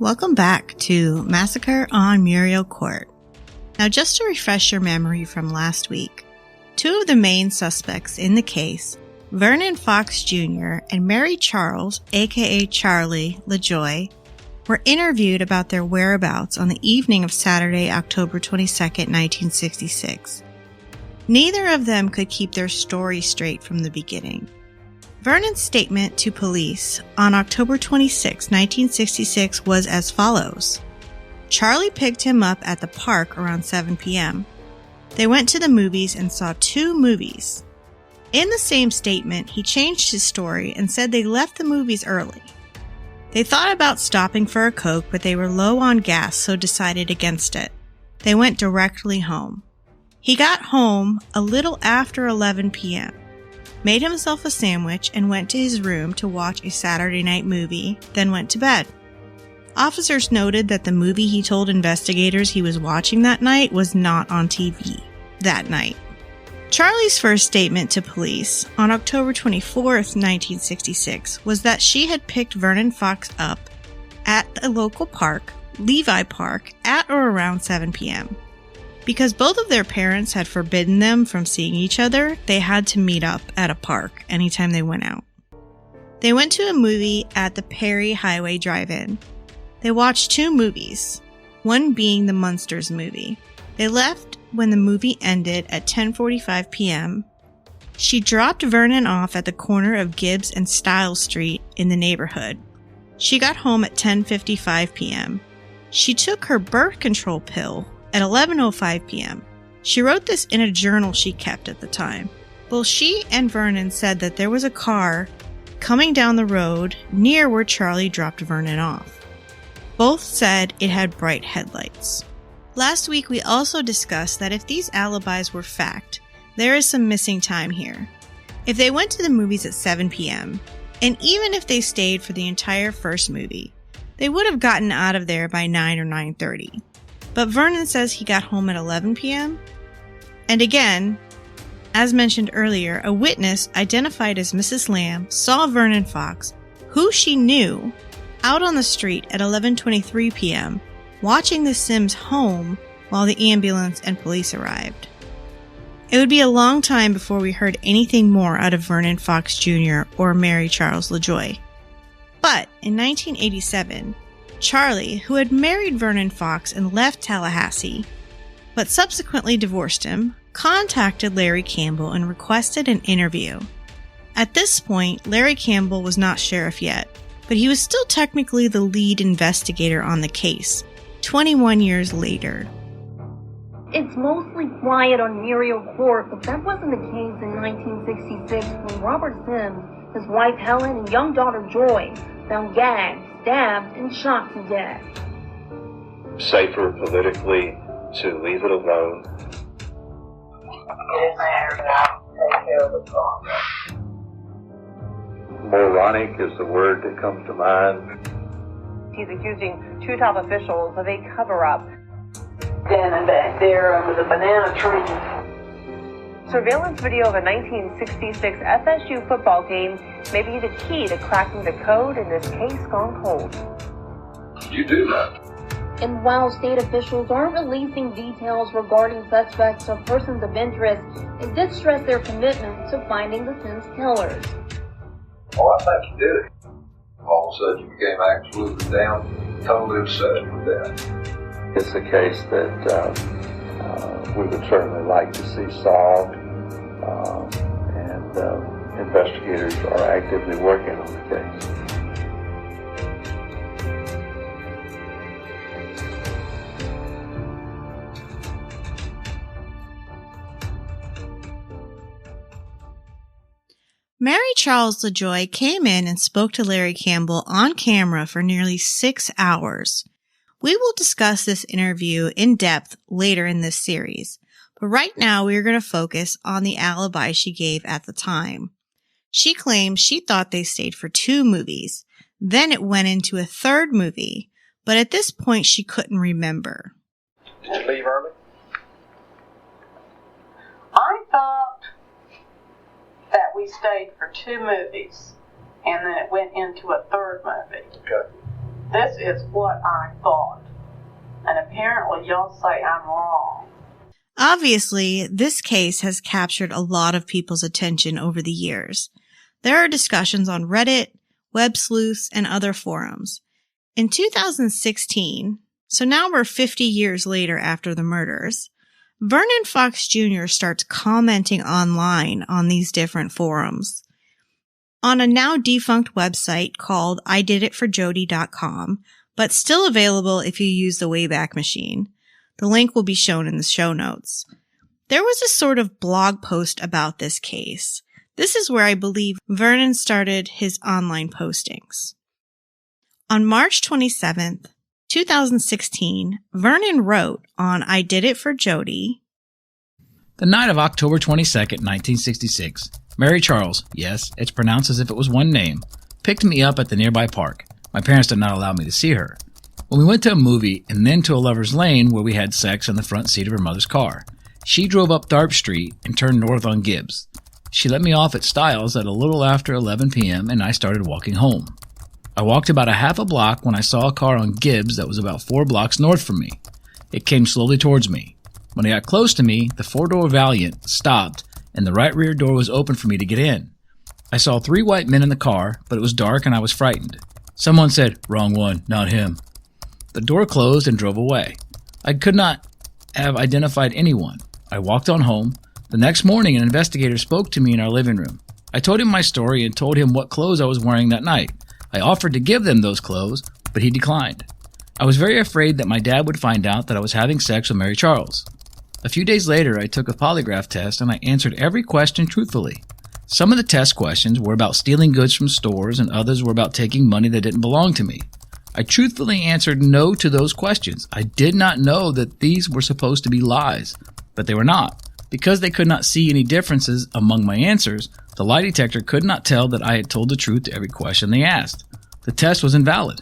welcome back to Massacre on Muriel Court. Now, just to refresh your memory from last week, two of the main suspects in the case, Vernon Fox Jr. and Mary Charles, aka Charlie LaJoy, were interviewed about their whereabouts on the evening of Saturday, October 22nd, 1966. Neither of them could keep their story straight from the beginning. Vernon's statement to police on October 26, 1966 was as follows. Charlie picked him up at the park around 7 p.m. They went to the movies and saw two movies. In the same statement, he changed his story and said they left the movies early. They thought about stopping for a Coke, but they were low on gas, so decided against it. They went directly home. He got home a little after 11 p.m., made himself a sandwich, and went to his room to watch a Saturday night movie, then went to bed. Officers noted that the movie he told investigators he was watching that night was not on TV that night. Charlie's first statement to police on October 24th, 1966 was that she had picked Vernon Fox up at a local park, Levi Park, at or around 7 p.m. Because both of their parents had forbidden them from seeing each other, they had to meet up at a park anytime they went out. They went to a movie at the Perry Highway Drive-In. They watched two movies, one being the Munsters movie. They left when the movie ended at 10:45 p.m. She dropped Vernon off at the corner of Gibbs and Stiles Street in the neighborhood. She got home at 10:55 p.m. She took her birth control pill at 11:05 p.m. She wrote this in a journal she kept at the time. Both she and Vernon said that there was a car coming down the road near where Charlie dropped Vernon off. Both said it had bright headlights. Last week we also discussed that if these alibis were fact, there is some missing time here. If they went to the movies at 7 p.m., and even if they stayed for the entire first movie, they would have gotten out of there by 9 or 9:30. But Vernon says he got home at 11 p.m. And again, as mentioned earlier, a witness identified as Mrs. Lamb saw Vernon Fox, who she knew, out on the street at 11:23 p.m., watching the Sims home while the ambulance and police arrived. It would be a long time before we heard anything more out of Vernon Fox Jr. or Mary Charles LaJoy. But in 1987, Charlie, who had married Vernon Fox and left Tallahassee, but subsequently divorced him, contacted Larry Campbell and requested an interview. At this point, Larry Campbell was not sheriff yet, but he was still technically the lead investigator on the case, 21 years later. It's mostly quiet on Muriel Court, but that wasn't the case in 1966 when Robert Sims, his wife Helen, and young daughter Joy found gagged, stabbed, and shot to death. Safer politically to leave it alone. Moronic is the word that comes to mind. He's accusing two top officials of a cover-up. Standing back there under the banana tree. Surveillance video of a 1966 FSU football game may be the key to cracking the code in this case gone cold. You do that. And while state officials aren't releasing details regarding suspects or persons of interest, they did stress their commitment to finding the Sims killers. Oh, I think you did it. All of a sudden you became absolutely down, totally obsessed with that. It's a case that we would certainly like to see solved, and investigators are actively working on the case. Mary Charles LaJoy came in and spoke to Larry Campbell on camera for nearly 6 hours. We will discuss this interview in depth later in this series, but right now we are going to focus on the alibi she gave at the time. She claims she thought they stayed for 2 movies, then it went into a third movie, but at this point she couldn't remember. Did you leave early? I thought that we stayed for 2 movies, and then it went into a third movie. Okay. This is what I thought. And apparently y'all say I'm wrong. Obviously, this case has captured a lot of people's attention over the years. There are discussions on Reddit, web sleuths, and other forums. In 2016, so now we're 50 years later after the murders, Vernon Fox Jr. starts commenting online on these different forums. On a now defunct website called ididitforjody.com, but still available if you use the Wayback Machine. The link will be shown in the show notes. There was a sort of blog post about this case. This is where I believe Vernon started his online postings. On March 27th, 2016, Vernon wrote on I Did It for Jody. The night of October 22nd, 1966, Mary Charles, yes, it's pronounced as if it was one name, picked me up at the nearby park. My parents did not allow me to see her. When we went to a movie and then to a lover's lane where we had sex in the front seat of her mother's car. She drove up Tharp Street and turned north on Gibbs. She let me off at Stiles at a little after 11 p.m. and I started walking home. I walked about a half a block when I saw a car on Gibbs that was about 4 blocks north from me. It came slowly towards me. When it got close to me, the 4-door Valiant stopped and the right rear door was open for me to get in. I saw 3 white men in the car, but it was dark and I was frightened. Someone said, "Wrong one, not him." The door closed and drove away. I could not have identified anyone. I walked on home. The next morning, an investigator spoke to me in our living room. I told him my story and told him what clothes I was wearing that night. I offered to give them those clothes, but he declined. I was very afraid that my dad would find out that I was having sex with Mary Charles. A few days later, I took a polygraph test and I answered every question truthfully. Some of the test questions were about stealing goods from stores and others were about taking money that didn't belong to me. I truthfully answered no to those questions. I did not know that these were supposed to be lies, but they were not. Because they could not see any differences among my answers, the lie detector could not tell that I had told the truth to every question they asked. The test was invalid.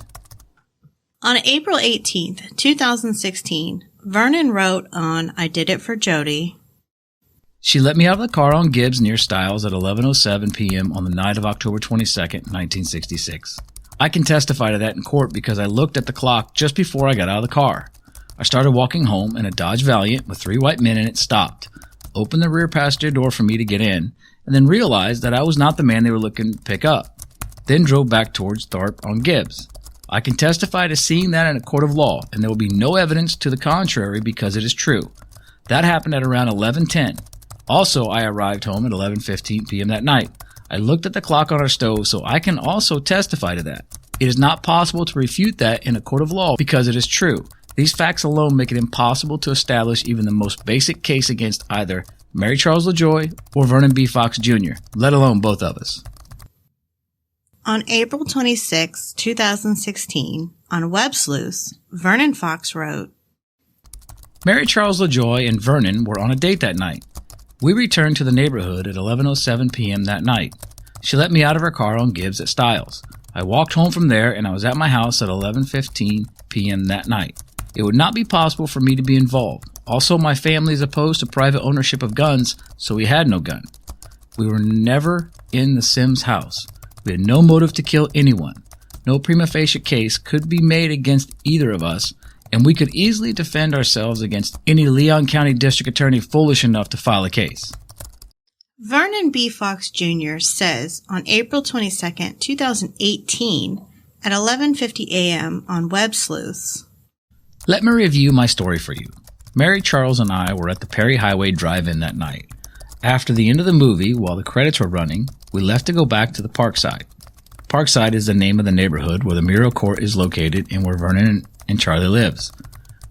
On April 18th, 2016, Vernon wrote on I Did It for Jody. She let me out of the car on Gibbs near Stiles at 11:07 p.m. on the night of October 22nd, 1966. I can testify to that in court because I looked at the clock just before I got out of the car. I started walking home and a Dodge Valiant with 3 white men in it stopped, opened the rear passenger door for me to get in, and then realized that I was not the man they were looking to pick up. Then drove back towards Tharp on Gibbs. I can testify to seeing that in a court of law, and there will be no evidence to the contrary because it is true. That happened at around 11:10. Also, I arrived home at 11:15 p.m. that night. I looked at the clock on our stove, so I can also testify to that. It is not possible to refute that in a court of law because it is true. These facts alone make it impossible to establish even the most basic case against either Mary Charles LaJoy or Vernon B. Fox Jr., let alone both of us. On April 26, 2016, on Web Sleuths, Vernon Fox wrote, Mary Charles LaJoy and Vernon were on a date that night. We returned to the neighborhood at 11:07 p.m. that night. She let me out of her car on Gibbs at Stiles. I walked home from there and I was at my house at 11:15 p.m. that night. It would not be possible for me to be involved. Also, my family is opposed to private ownership of guns, so we had no gun. We were never in the Sims house. We had no motive to kill anyone. No prima facie case could be made against either of us, and we could easily defend ourselves against any Leon County District Attorney foolish enough to file a case. Vernon B. Fox Jr. says on April 22, 2018, at 11:50 a.m. on Web Sleuths, Let me review my story for you. Mary Charles and I were at the Perry Highway Drive-In that night. After the end of the movie, while the credits were running, we left to go back to the Parkside. Parkside is the name of the neighborhood where the Muriel Court is located and where Vernon and Charlie lives.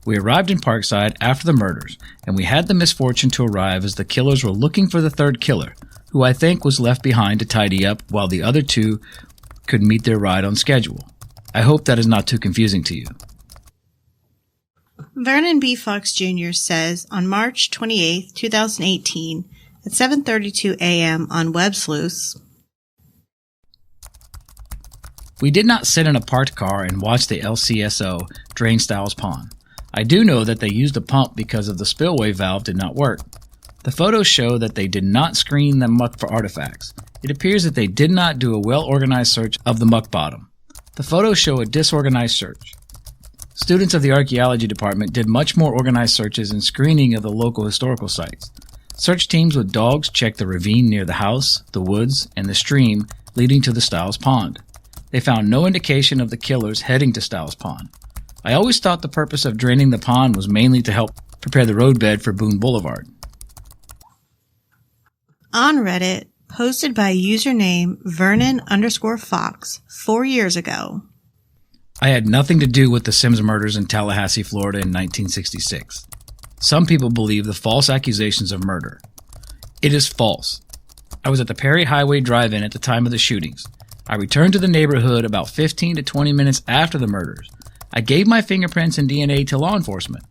We arrived in Parkside after the murders, and we had the misfortune to arrive as the killers were looking for the third killer, who I think was left behind to tidy up while the other two could meet their ride on schedule. I hope that is not too confusing to you. Vernon B. Fox Jr. says on March 28, 2018, at 7:32 a.m. on Web Sleuths, We did not sit in a parked car and watch the LCSO drain Stiles Pond. I do know that they used a pump because of the spillway valve did not work. The photos show that they did not screen the muck for artifacts. It appears that they did not do a well-organized search of the muck bottom. The photos show a disorganized search. Students of the archaeology department did much more organized searches and screening of the local historical sites. Search teams with dogs checked the ravine near the house, the woods, and the stream leading to the Stiles Pond. They found no indication of the killers heading to Stiles Pond. I always thought the purpose of draining the pond was mainly to help prepare the roadbed for Boone Boulevard. On Reddit, posted by username Vernon_Fox 4 years ago. I had nothing to do with the Sims murders in Tallahassee, Florida in 1966. Some people believe the false accusations of murder. It is false. I was at the Perry Highway Drive-In at the time of the shootings. I returned to the neighborhood about 15 to 20 minutes after the murders. I gave my fingerprints and DNA to law enforcement.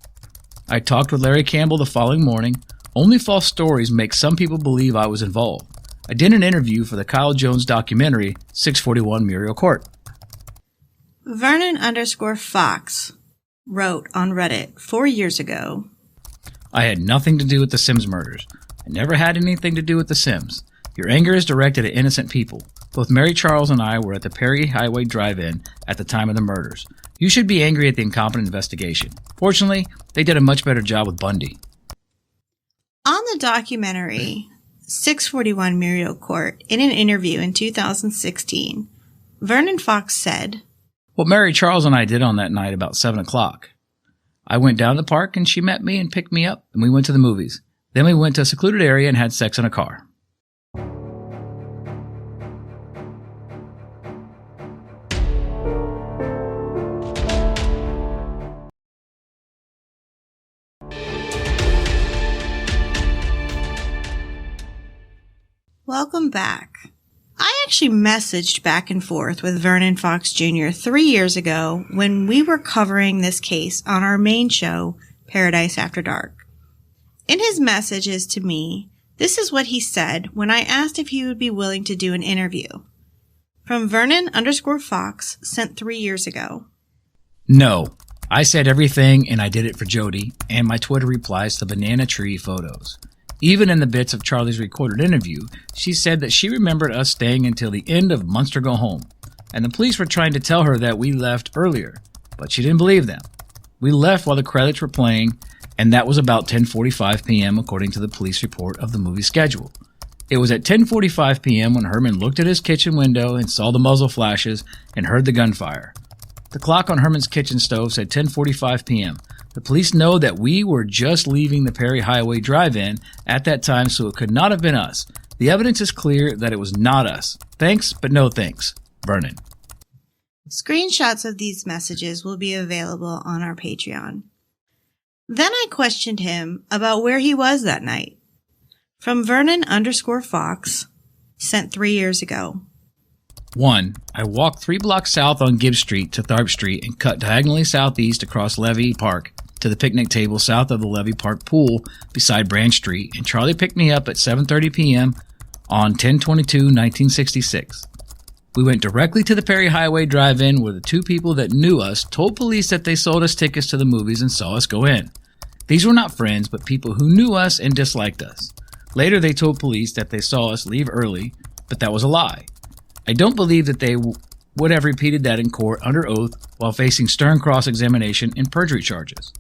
I talked with Larry Campbell the following morning. Only false stories make some people believe I was involved. I did an interview for the Kyle Jones documentary, 641 Muriel Court. Vernon_Fox wrote on Reddit 4 years ago. I had nothing to do with the Sims murders. I never had anything to do with the Sims. Your anger is directed at innocent people. Both Mary Charles and I were at the Perry Highway Drive-In at the time of the murders. You should be angry at the incompetent investigation. Fortunately, they did a much better job with Bundy. On the documentary 641 Muriel Court, in an interview in 2016, Vernon Fox said, What Mary Charles and I did on that night about 7 o'clock. I went down to the park and she met me and picked me up and we went to the movies. Then we went to a secluded area and had sex in a car. Welcome back. I actually messaged back and forth with Vernon Fox Jr. 3 years ago when we were covering this case on our main show, Paradise After Dark. In his messages to me, this is what he said when I asked if he would be willing to do an interview. From Vernon_Fox, sent 3 years ago. No. I said everything and I did it for Jody, and my Twitter replies to banana tree photos. Even in the bits of Charlie's recorded interview, she said that she remembered us staying until the end of Munster Go Home, and the police were trying to tell her that we left earlier, but she didn't believe them. We left while the credits were playing, and that was about 10:45 p.m. according to the police report of the movie schedule. It was at 10:45 p.m. when Herman looked at his kitchen window and saw the muzzle flashes and heard the gunfire. The clock on Herman's kitchen stove said 10:45 p.m. The police know that we were just leaving the Perry Highway Drive-In at that time, so it could not have been us. The evidence is clear that it was not us. Thanks, but no thanks. Vernon. Screenshots of these messages will be available on our Patreon. Then I questioned him about where he was that night. From Vernon_Fox, sent 3 years ago. 1. I walked 3 blocks south on Gibbs Street to Tharp Street and cut diagonally southeast across Levy Park to the picnic table south of the Levy Park pool beside Branch Street, and Charlie picked me up at 7:30 p.m. on 10/22/1966. We went directly to the Perry Highway Drive-In where the 2 people that knew us told police that they sold us tickets to the movies and saw us go in. These were not friends, but people who knew us and disliked us. Later they told police that they saw us leave early, but that was a lie. I don't believe that they would have repeated that in court under oath while facing stern cross-examination and perjury charges.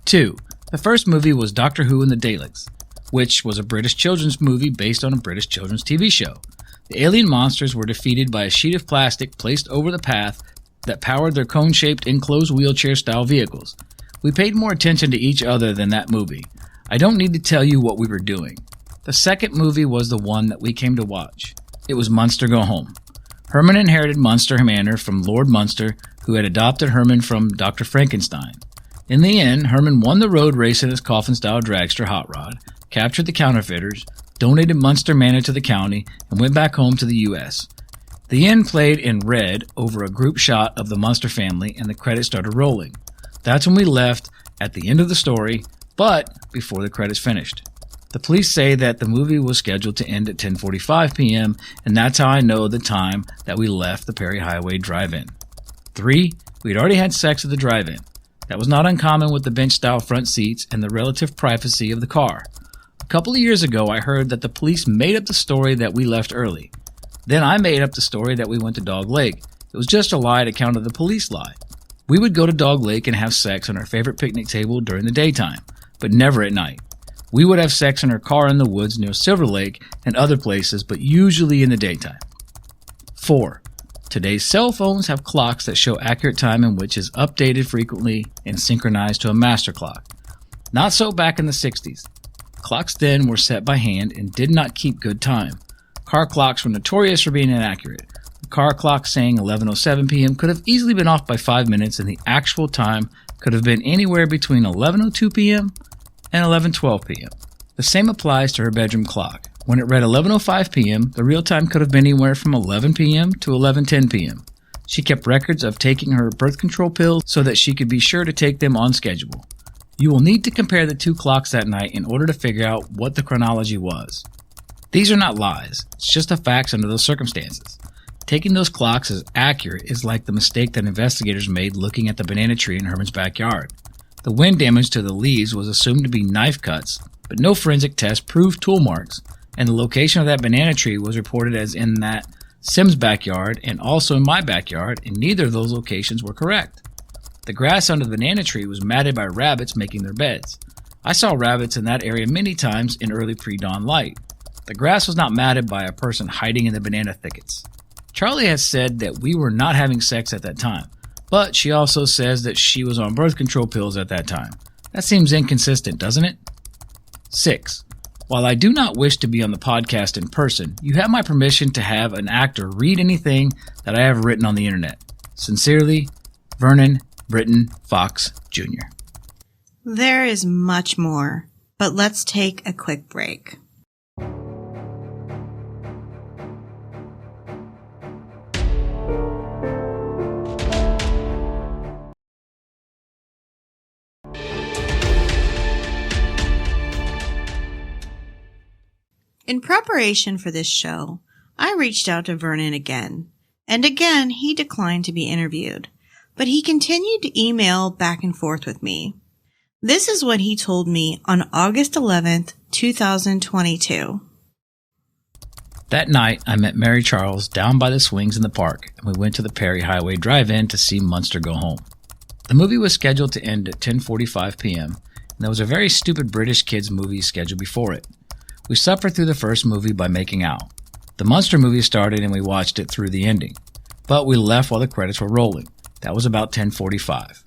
2. The first movie was Doctor Who and the Daleks, which was a British children's movie based on a British children's TV show. The alien monsters were defeated by a sheet of plastic placed over the path that powered their cone-shaped enclosed wheelchair-style vehicles. We paid more attention to each other than that movie. I don't need to tell you what we were doing. The second movie was the one that we came to watch. It was Munster Go Home. Herman inherited Munster Manor from Lord Munster, who had adopted Herman from Dr. Frankenstein. In the end, Herman won the road race in his coffin-style dragster hot rod, captured the counterfeiters, donated Munster Manor to the county, and went back home to the U.S. The end played in red over a group shot of the Munster family, and the credits started rolling. That's when we left at the end of the story, but before the credits finished. The police say that the movie was scheduled to end at 10:45 p.m., and that's how I know the time that we left the Perry Highway Drive-In. 3. We'd already had sex at the drive-in. That was not uncommon with the bench-style front seats and the relative privacy of the car. A couple of years ago, I heard that the police made up the story that we left early. Then I made up the story that we went to Dog Lake. It It was just a lie to counter the police lie. We would go to Dog Lake and have sex on our favorite picnic table during the daytime, but never at night. We would have sex in our car in the woods near Silver Lake and other places, but usually in the daytime. 4. Today's cell phones have clocks that show accurate time in which is updated frequently and synchronized to a master clock. Not so back in the 60s. Clocks then were set by hand and did not keep good time. Car clocks were notorious for being inaccurate. A car clock saying 11:07 p.m. could have easily been off by 5 minutes, and the actual time could have been anywhere between 11:02 p.m. and 11:12 p.m. The same applies to her bedroom clock. When it read 11:05 p.m., the real time could have been anywhere from 11 p.m. to 11:10 p.m. She kept records of taking her birth control pills so that she could be sure to take them on schedule. You will need to compare the two clocks that night in order to figure out what the chronology was. These are not lies. It's just the facts under those circumstances. Taking those clocks as accurate is like the mistake that investigators made looking at the banana tree in Herman's backyard. The wind damage to the leaves was assumed to be knife cuts, but no forensic test proved tool marks, and the location of that banana tree was reported as in that Sims' backyard and also in my backyard, and neither of those locations were correct. The grass under the banana tree was matted by rabbits making their beds. I saw rabbits in that area many times in early pre-dawn light. The grass was not matted by a person hiding in the banana thickets. Charlie has said that we were not having sex at that time, but she also says that she was on birth control pills at that time. That seems inconsistent, doesn't it? 6. While I do not wish to be on the podcast in person, you have my permission to have an actor read anything that I have written on the internet. Sincerely, Vernon Britton Fox, Jr. There is much more, but let's take a quick break. In preparation for this show, I reached out to Vernon again, and again he declined to be interviewed, but he continued to email back and forth with me. This is what he told me on August 11th, 2022. That night, I met Mary Charles down by the swings in the park, and we went to the Perry Highway Drive-In to see Munster Go Home. The movie was scheduled to end at 10:45 p.m., and there was a very stupid British kids movie scheduled before it. We suffered through the first movie by making out. The Munster movie started and we watched it through the ending, but we left while the credits were rolling. That was about 10:45.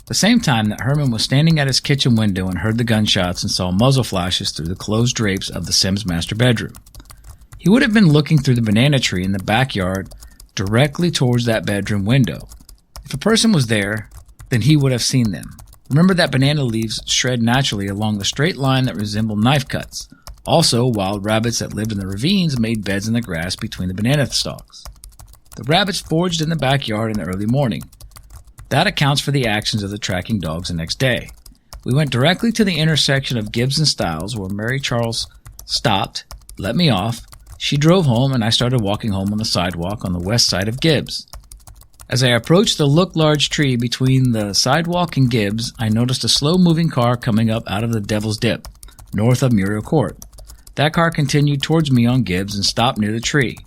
The same time that Herman was standing at his kitchen window and heard the gunshots and saw muzzle flashes through the closed drapes of the Sims master bedroom. He would have been looking through the banana tree in the backyard directly towards that bedroom window. If a person was there, then he would have seen them. Remember that banana leaves shred naturally along the straight line that resembled knife cuts. Also, wild rabbits that lived in the ravines made beds in the grass between the banana stalks. The rabbits foraged in the backyard in the early morning. That accounts for the actions of the tracking dogs the next day. We went directly to the intersection of Gibbs and Stiles where Mary Charles stopped, let me off. She drove home and I started walking home on the sidewalk on the west side of Gibbs. As I approached the look-large tree between the sidewalk and Gibbs, I noticed a slow-moving car coming up out of the Devil's Dip, north of Muriel Court. That car continued towards me on Gibbs and stopped near the tree.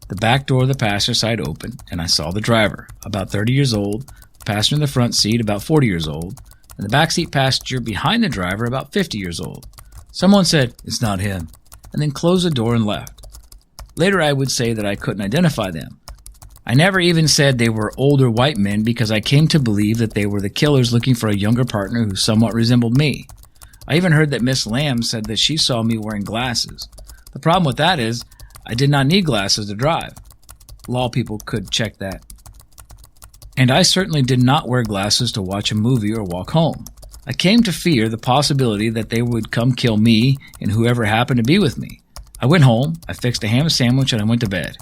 The back door of the passenger side opened, and I saw the driver, about 30 years old, the passenger in the front seat, about 40 years old, and the backseat passenger behind the driver, about 50 years old. Someone said, "It's not him," and then closed the door and left. Later I would say that I couldn't identify them. I never even said they were older white men because I came to believe that they were the killers looking for a younger partner who somewhat resembled me. I even heard that Miss Lamb said that she saw me wearing glasses. The problem with that is, I did not need glasses to drive. Law people could check that. And I certainly did not wear glasses to watch a movie or walk home. I came to fear the possibility that they would come kill me and whoever happened to be with me. I went home, I fixed a ham sandwich, and I went to bed.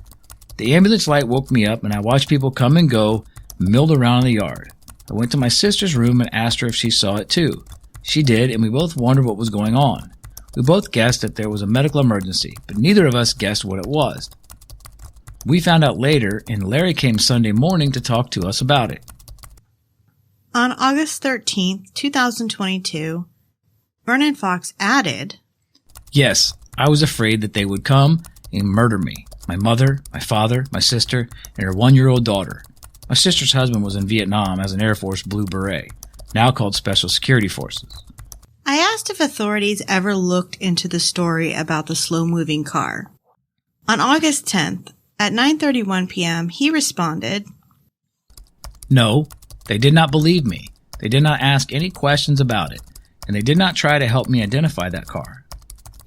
The ambulance light woke me up, and I watched people come and go, milled around in the yard. I went to my sister's room and asked her if she saw it too. She did, and we both wondered what was going on. We both guessed that there was a medical emergency, but neither of us guessed what it was. We found out later, and Larry came Sunday morning to talk to us about it. On August 13th, 2022, Vernon Fox added, "Yes, I was afraid that they would come and murder me. My mother, my father, my sister, and her 1-year-old daughter. My sister's husband was in Vietnam as an Air Force Blue Beret, now called Special Security Forces. I asked if authorities ever looked into the story about the slow-moving car. On August 10th, at 9:31 p.m., he responded, No, they did not believe me. They did not ask any questions about it, and they did not try to help me identify that car.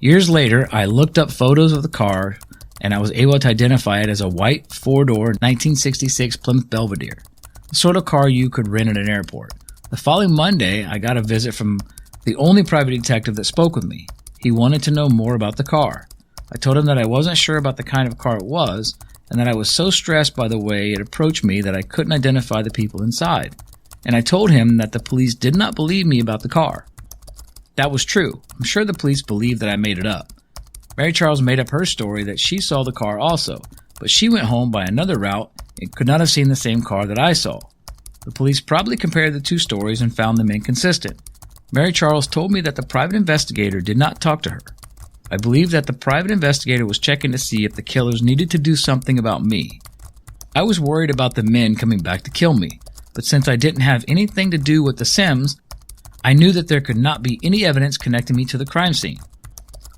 Years later, I looked up photos of the car, and I was able to identify it as a white 4-door 1966 Plymouth Belvedere, the sort of car you could rent at an airport. The following Monday, I got a visit from the only private detective that spoke with me. He wanted to know more about the car. I told him that I wasn't sure about the kind of car it was, and that I was so stressed by the way it approached me that I couldn't identify the people inside. And I told him that the police did not believe me about the car. That was true. I'm sure the police believed that I made it up. Mary Charles made up her story that she saw the car also, but she went home by another route and could not have seen the same car that I saw. The police probably compared the two stories and found them inconsistent. Mary Charles told me that the private investigator did not talk to her. I believe that the private investigator was checking to see if the killers needed to do something about me. I was worried about the men coming back to kill me, but since I didn't have anything to do with the Sims, I knew that there could not be any evidence connecting me to the crime scene.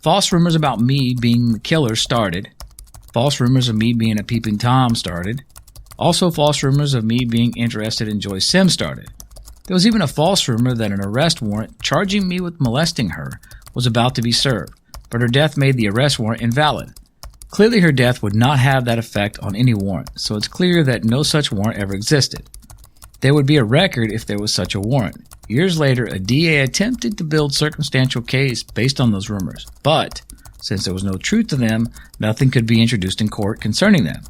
False rumors about me being the killer started. False rumors of me being a peeping Tom started. Also false rumors of me being interested in Joy Sims started. There was even a false rumor that an arrest warrant charging me with molesting her was about to be served, but her death made the arrest warrant invalid. Clearly her death would not have that effect on any warrant, so it's clear that no such warrant ever existed. There would be a record if there was such a warrant. Years later, a DA attempted to build circumstantial case based on those rumors, but since there was no truth to them, nothing could be introduced in court concerning them.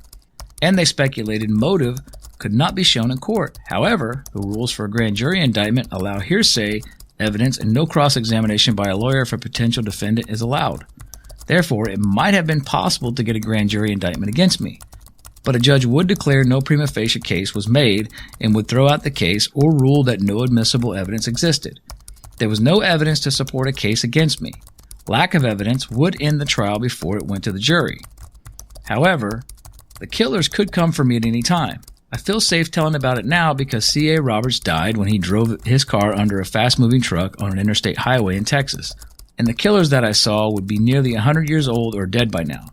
And they speculated motive could not be shown in court. However, the rules for a grand jury indictment allow hearsay evidence and no cross-examination by a lawyer if a potential defendant is allowed. Therefore, it might have been possible to get a grand jury indictment against me. But a judge would declare no prima facie case was made and would throw out the case or rule that no admissible evidence existed. There was no evidence to support a case against me. Lack of evidence would end the trial before it went to the jury. However, the killers could come for me at any time. I feel safe telling about it now because C.A. Roberts died when he drove his car under a fast-moving truck on an interstate highway in Texas, and the killers that I saw would be nearly 100 years old or dead by now.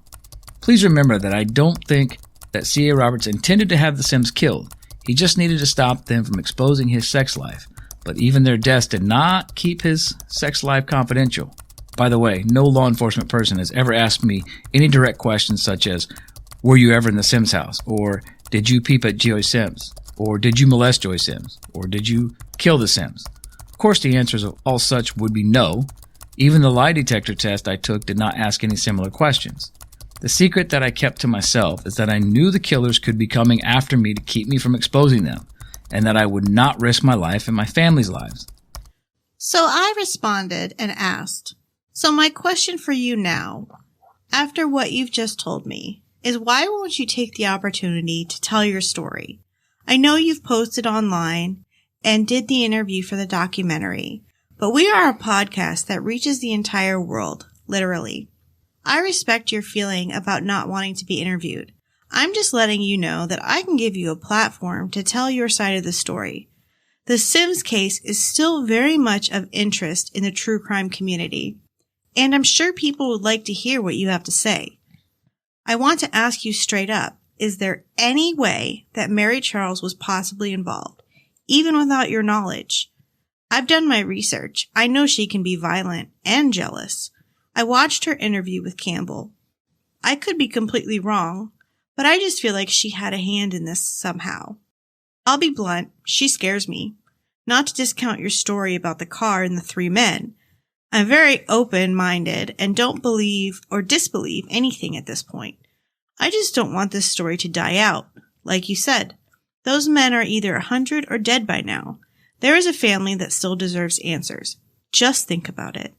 Please remember that I don't think that C.A. Roberts intended to have the Sims killed. He just needed to stop them from exposing his sex life, but even their deaths did not keep his sex life confidential. By the way, no law enforcement person has ever asked me any direct questions such as, were you ever in the Sims house? Or did you peep at Joy Sims? Or did you molest Joy Sims? Or did you kill the Sims? Of course, the answers of all such would be no. Even the lie detector test I took did not ask any similar questions. The secret that I kept to myself is that I knew the killers could be coming after me to keep me from exposing them, and that I would not risk my life and my family's lives. So I responded and asked, so my question for you now, after what you've just told me, is why won't you take the opportunity to tell your story? I know you've posted online and did the interview for the documentary, but we are a podcast that reaches the entire world, literally. I respect your feeling about not wanting to be interviewed. I'm just letting you know that I can give you a platform to tell your side of the story. The Sims case is still very much of interest in the true crime community, and I'm sure people would like to hear what you have to say. I want to ask you straight up, is there any way that Mary Charles was possibly involved, even without your knowledge? I've done my research. I know she can be violent and jealous. I watched her interview with Campbell. I could be completely wrong, but I just feel like she had a hand in this somehow. I'll be blunt, she scares me. Not to discount your story about the car and the 3 men. I'm very open-minded and don't believe or disbelieve anything at this point. I just don't want this story to die out. Like you said, those men are either 100 or dead by now. There is a family that still deserves answers. Just think about it.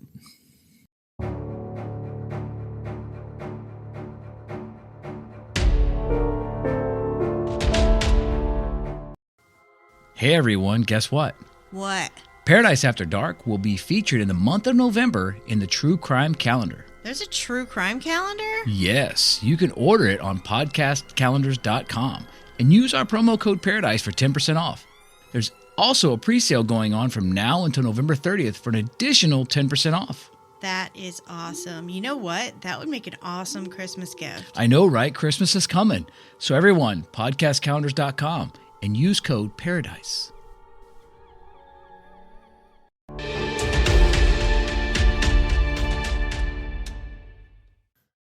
Hey everyone, guess what? What? Paradise After Dark will be featured in the month of November in the True Crime Calendar. There's a true crime calendar? Yes, you can order it on podcastcalendars.com and use our promo code Paradise for 10% off. There's also a pre-sale going on from now until November 30th for an additional 10% off. That is awesome. You know what? That would make an awesome Christmas gift. I know, right? Christmas is coming. So everyone, podcastcalendars.com and use code Paradise.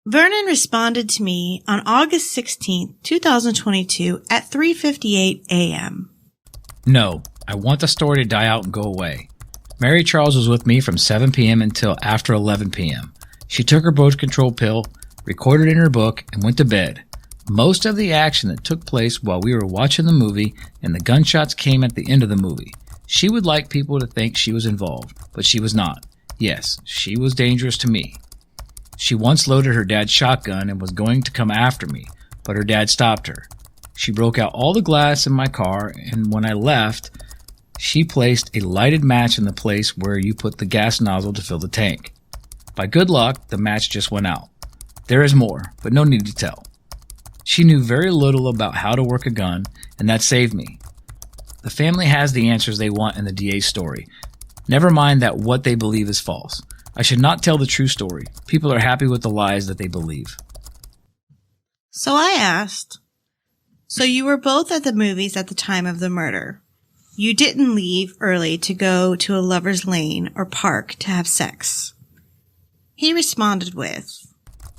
Vernon responded to me on August 16, 2022 at 3:58 a.m. No, I want the story to die out and go away. Mary Charles was with me from 7 p.m. until after 11 p.m. She took her birth control pill, recorded in her book, and went to bed. Most of the action that took place while we were watching the movie and the gunshots came at the end of the movie. She would like people to think she was involved, but she was not. Yes, she was dangerous to me. She once loaded her dad's shotgun and was going to come after me, but her dad stopped her. She broke out all the glass in my car, and when I left, she placed a lighted match in the place where you put the gas nozzle to fill the tank. By good luck, the match just went out. There is more, but no need to tell. She knew very little about how to work a gun, and that saved me. The family has the answers they want in the DA's story. Never mind that what they believe is false. I should not tell the true story. People are happy with the lies that they believe. So I asked, so you were both at the movies at the time of the murder. You didn't leave early to go to a lover's lane or park to have sex. He responded with,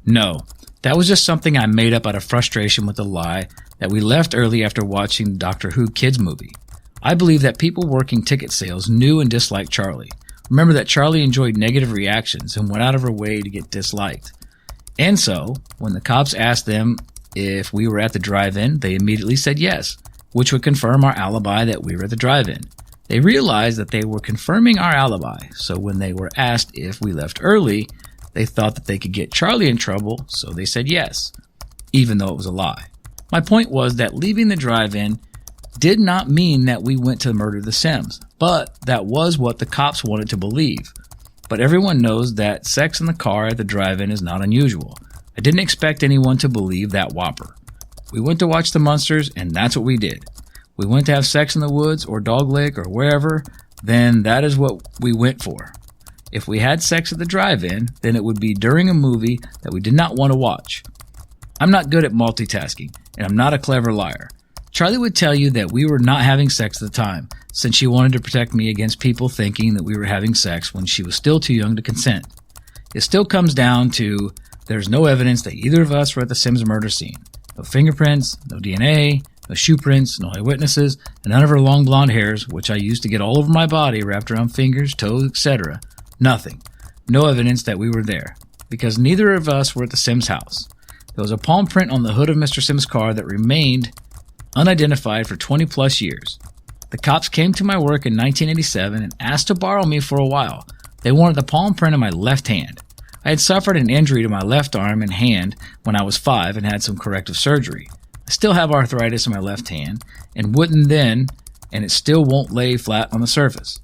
No, that was just something I made up out of frustration with the lie that we left early after watching the Doctor Who Kids movie. I believe that people working ticket sales knew and disliked Charlie. Remember that Charlie enjoyed negative reactions and went out of her way to get disliked. And so, when the cops asked them if we were at the drive-in, they immediately said yes, which would confirm our alibi that we were at the drive-in. They realized that they were confirming our alibi, so when they were asked if we left early, they thought that they could get Charlie in trouble, so they said yes, even though it was a lie. My point was that leaving the drive-in did not mean that we went to murder the Sims, but that was what the cops wanted to believe. But everyone knows that sex in the car at the drive-in is not unusual. I didn't expect anyone to believe that whopper. We went to watch the monsters, and that's what we did. We went to have sex in the woods or Dogleg or wherever, then that is what we went for. If we had sex at the drive-in, then it would be during a movie that we did not want to watch. I'm not good at multitasking, and I'm not a clever liar. Charlie would tell you that we were not having sex at the time, since she wanted to protect me against people thinking that we were having sex when she was still too young to consent. It still comes down to there's no evidence that either of us were at the Sims murder scene. No fingerprints, no DNA, no shoe prints, no eyewitnesses, and none of her long blonde hairs, which I used to get all over my body, wrapped around fingers, toes, etc. Nothing. No evidence that we were there, because neither of us were at the Sims house. There was a palm print on the hood of Mr. Sims' car that remained unidentified for 20 plus years. The cops came to my work in 1987 and asked to borrow me for a while. They wanted the palm print in my left hand. I had suffered an injury to my left arm and hand when I was 5 and had some corrective surgery. I still have arthritis in my left hand and wouldn't then, and it still won't lay flat on the surface.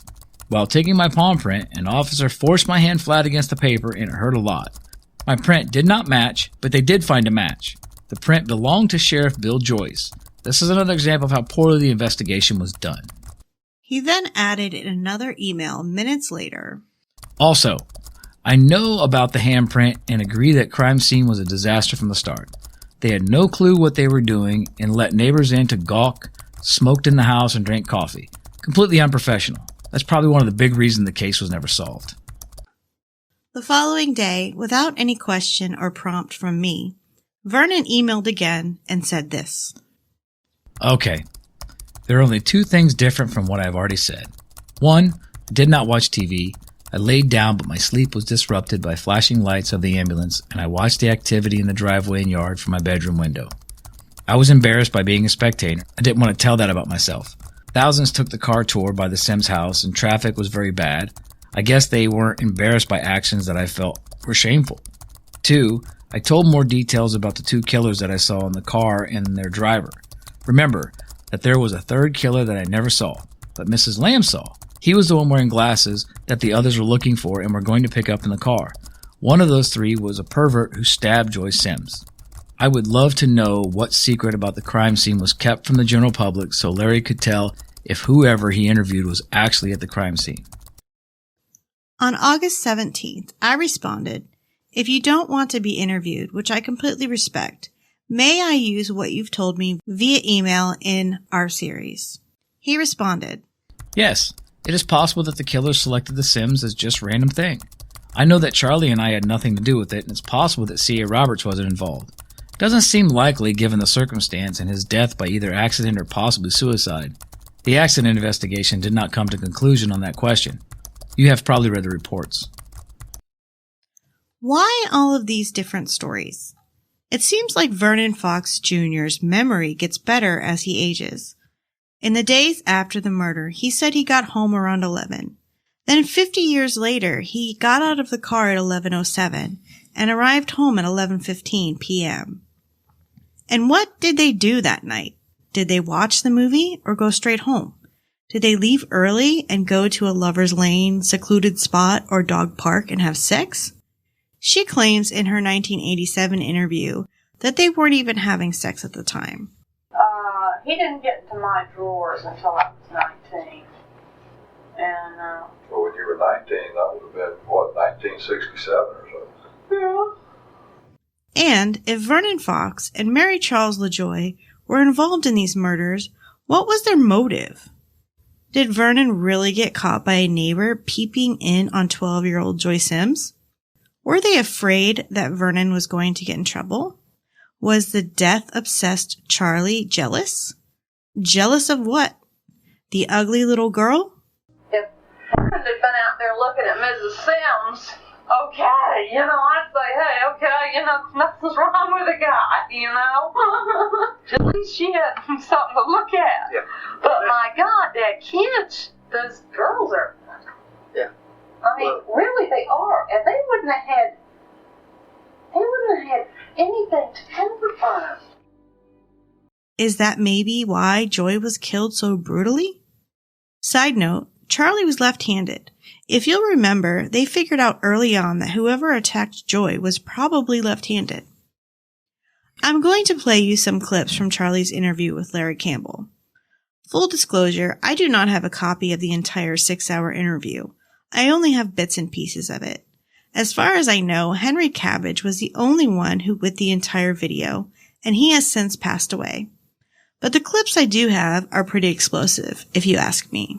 While taking my palm print, an officer forced my hand flat against the paper and it hurt a lot. My print did not match, but they did find a match. The print belonged to Sheriff Bill Joyce. This is another example of how poorly the investigation was done. He then added in another email minutes later. Also, I know about the handprint and agree that crime scene was a disaster from the start. They had no clue what they were doing and let neighbors in to gawk, smoked in the house, and drank coffee. Completely unprofessional. That's probably one of the big reasons the case was never solved. The following day, without any question or prompt from me, Vernon emailed again and said this. Okay, there are only 2 things different from what I've already said. 1, I did not watch TV. I laid down, but my sleep was disrupted by flashing lights of the ambulance, and I watched the activity in the driveway and yard from my bedroom window. I was embarrassed by being a spectator. I didn't want to tell that about myself. Thousands took the car tour by the Sims house, and traffic was very bad. I guess they weren't embarrassed by actions that I felt were shameful. 2, I told more details about the 2 killers that I saw in the car and their driver. Remember that there was a 3rd killer that I never saw, but Mrs. Lamb saw. He was the one wearing glasses that the others were looking for and were going to pick up in the car. One of those three was a pervert who stabbed Joy Sims. I would love to know what secret about the crime scene was kept from the general public so Larry could tell if whoever he interviewed was actually at the crime scene. On August 17th, I responded, "If you don't want to be interviewed, which I completely respect, may I use what you've told me via email in our series?" He responded, "Yes, it is possible that the killer selected the Sims as just random thing. I know that Charlie and I had nothing to do with it, and it's possible that C.A. Roberts wasn't involved. Doesn't seem likely given the circumstance and his death by either accident or possibly suicide. The accident investigation did not come to conclusion on that question. You have probably read the reports." Why all of these different stories? It seems like Vernon Fox Jr.'s memory gets better as he ages. In the days after the murder, he said he got home around 11. Then 50 years later, he got out of the car at 11:07 and arrived home at 11:15 p.m. And what did they do that night? Did they watch the movie or go straight home? Did they leave early and go to a lover's lane, secluded spot, or dog park and have sex? She claims in her 1987 interview that they weren't even having sex at the time. He didn't get into my drawers until I was 19. And, Well, when you were 19, that would have been, 1967 or so? yeah. And if Vernon Fox and Mary Charles LaJoy were involved in these murders, what was their motive? Did Vernon really get caught by a neighbor peeping in on 12-year-old Joy Sims? Were they afraid that Vernon was going to get in trouble? Was the death-obsessed Charlie jealous? Jealous of what? The ugly little girl? If Vernon had been out there looking at Mrs. Sims, okay, I'd say, hey, okay, nothing's wrong with the guy, At least she had something to look at. Yeah. But my God, that kids, those girls are, I mean, really, they are. And they wouldn't have had anything to temper. Is that maybe why Joy was killed so brutally? Side note, Charlie was left-handed. If you'll remember, they figured out early on that whoever attacked Joy was probably left-handed. I'm going to play you some clips from Charlie's interview with Larry Campbell. Full disclosure, I do not have a copy of the entire 6-hour interview. I only have bits and pieces of it. As far as I know, Henry Cabbage was the only one who lit the entire video, and he has since passed away. But the clips I do have are pretty explosive, if you ask me.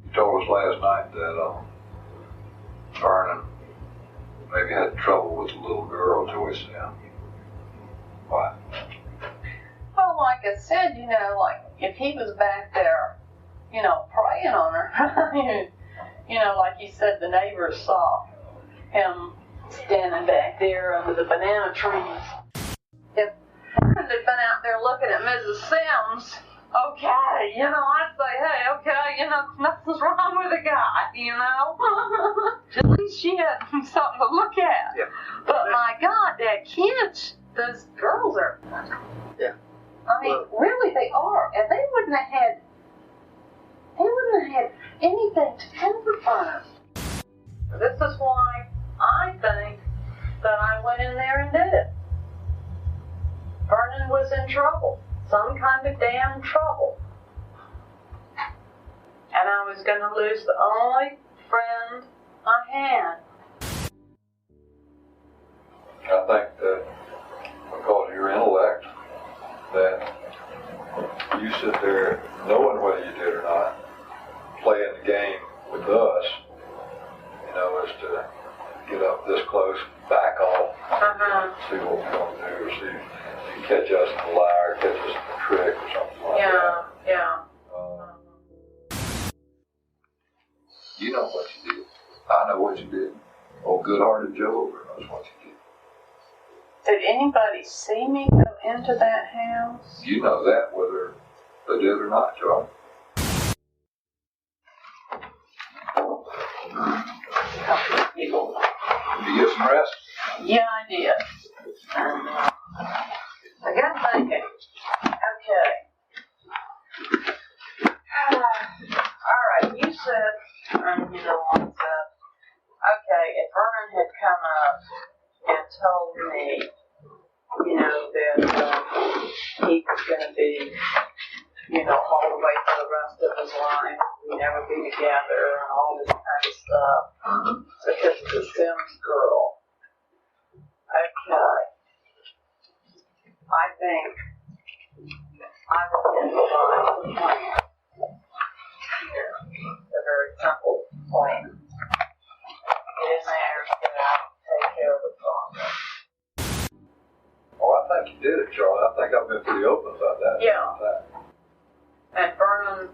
You told us last night that Vernon maybe had trouble with the little girl, Joy Sims. Why? Well, like I said, like if he was back there, preying on her, like you said, the neighbors saw him standing back there under the banana trees. If Vernon had been out there looking at Mrs. Sims, okay, I'd say, hey, okay, nothing's wrong with the guy, At least she had something to look at. Yeah. But my God, that kids, those girls are, I mean, really, they are. And they wouldn't have had anything to temper. This is why I think that I went in there and did it. Vernon was in trouble. Some kind of damn trouble. And I was going to lose the only friend I had. I think that because of your intellect, that you sit there knowing whether you did or not, playing the game with us, is to get up this close, back off, see what we're going to do, or see if you can catch us in a lie or catch us in a trick or something like that. Yeah. You know what you did. I know what you did. Old good-hearted Joe knows what you did. Did anybody see me go into that house? You know that whether they did or not, Charlie. Did you get some rest? Yeah, I did. I got thinking. Okay. All right, you said, what's up? Okay, if Vernon had come up and told me, that he was going to be, all the way for the rest of his life. We'd never be together and all this kind of stuff. Because of the Sims girl. Okay. I think I will devise the plan. Here, a very simple plan. Get in there, get out, take care of the problem. Oh, I think you did it, Charlie. I think I've been pretty open about that. Yeah. And Vernon,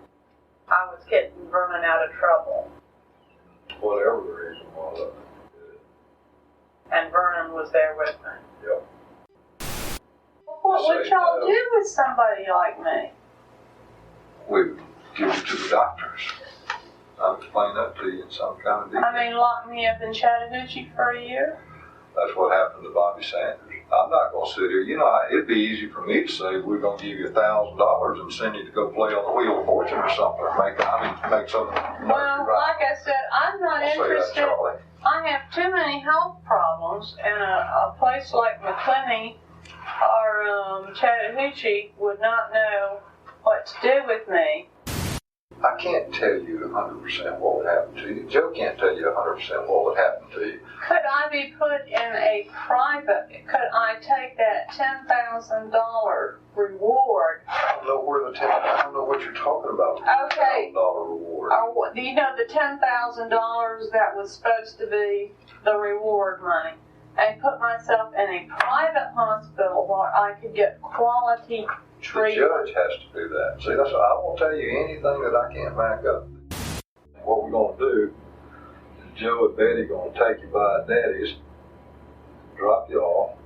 I was getting Vernon out of trouble. Whatever the reason was. And Vernon was there with me. Yep. What would y'all do with somebody like me? We would give you to the doctors. I'll explain that to you in some kind of detail. Lock me up in Chattahoochee for a year? That's what happened to Bobby Sanders. I'm not going to sit here. It'd be easy for me to say we're going to give you $1,000 and send you to go play on the Wheel of Fortune or something, or make some money. Well, like I said, I'm not interested. That, I have too many health problems, and a place like McClenny or Chattahoochee would not know what to do with me. I can't tell you 100% what would happen to you. Joe can't tell you 100% what would happen to you. Could I be put in a private, could I take that $10,000 reward? I don't know what you're talking about. Okay. $10,000 reward. Or, the $10,000 that was supposed to be the reward money, and put myself in a private hospital where I could get quality treatment. The judge has to do that. See, that's I won't tell you anything that I can't back up. What we're going to do is Joe and Betty going to take you by Daddy's, drop you off,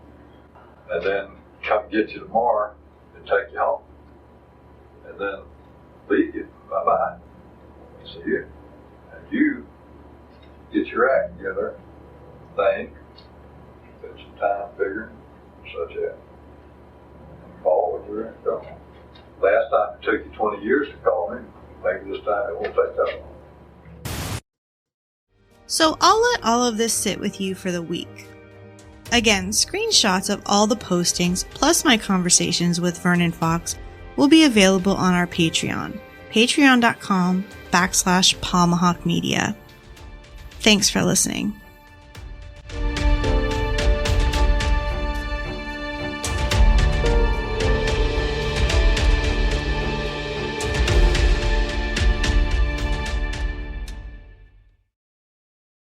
and then come get you tomorrow and take you home. And then leave you. Bye-bye. See you. And you get your act together, think, spend some time figuring, such as. Call when you're ready to go. Last time it took you 20 years to call me. Maybe this time it won't take that long. So I'll let all of this sit with you for the week. Again, screenshots of all the postings plus my conversations with Vernon Fox will be available on our Patreon, patreon.com/Palmahawk Media. Thanks for listening.